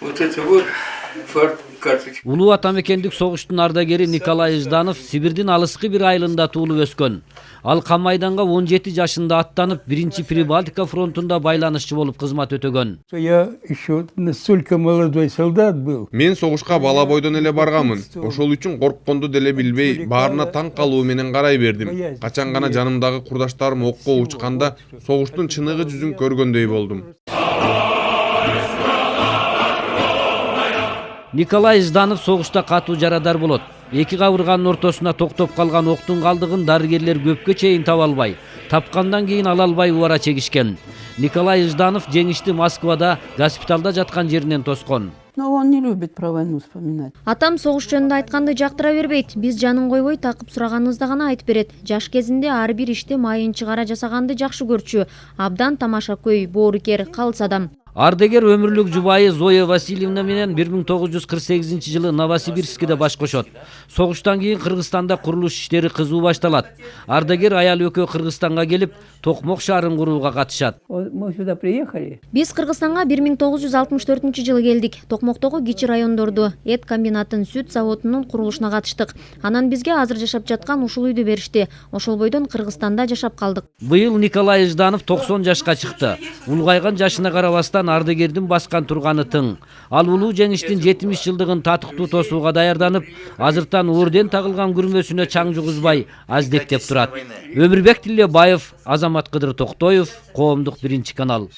Вот это вот карточка. Улуу атамекендик согуштун ардагери Николай Жданов Сибирдин алыскы бир айылында туулуп өскөн. Ал Кам майданга 17 жашында аттанып, биринчи Прибалтика фронтунда байланышчы болуп кызмат өтөгөн. Я еще настолько молодой солдат был. Мен согушка бала бойдон эле барганмын. Ошол үчүн коркконду деле билбей, баарына таң калуу менен карай бердим. Качан гана жанымдагы курдаштарым окко учканда согуштун чыныгы жүзүн көргөндөй болдум. Николай Жданов согушта катуу жарадар болот. Эки кабырганын ортосуна токтоп калган октун калдыгын дарыгерлер көпкө чейин таба албай, тапкандан кийин ала албай убара чегишкен. Николай Жданов жеңишти Москвада госпиталда жаткан жеринен тоскон. Но он не любит про войну вспоминать. Атам согуш жөнүндө айтканды жактыра бербейт. Биз жанын койбой такып сураганыбызда гана айтып берет. Жаш кезинде ар бир иште майын чыгара жасаганды жакшы көрчү. Абдан тамашакөй, боорукер, калыс адам. Ардагер өмүрлүк жубайы Зоя Васильевна менен 1948-жылы Новосибирскиде баш кошот. Согуштан кийин Кыргызстанда курулуш иштери кызуу башталат. Ардагер аял экөө Кыргызстанга келип, Токмок шаарын курууга катышат. Мы сюда приехали. Биз Кыргызстанга 1964-жылы келдик. Токмоктогу кичи райондорду, эт комбинатын, сүт заводунун курулушуна катыштык. Анан бизге азыр жашап жаткан ушул үйдү беришти. Ошол бойдон Кыргызстанда жашап калдык. Быйыл Николай Жданов 90 жашка чыкты. Улгайган жашына карабастан ардагердин баскан турганы тың. Ал улуу жеңиштин 70 жылдыгын татыктуу тосууга даярданып, азыртан орден тагылган күрмөсүнө чаң жугузбай аздектеп турат. Өмүрбек Тилебаев, Азамат Кыдыр Токтоев, Коомдук 1 канал.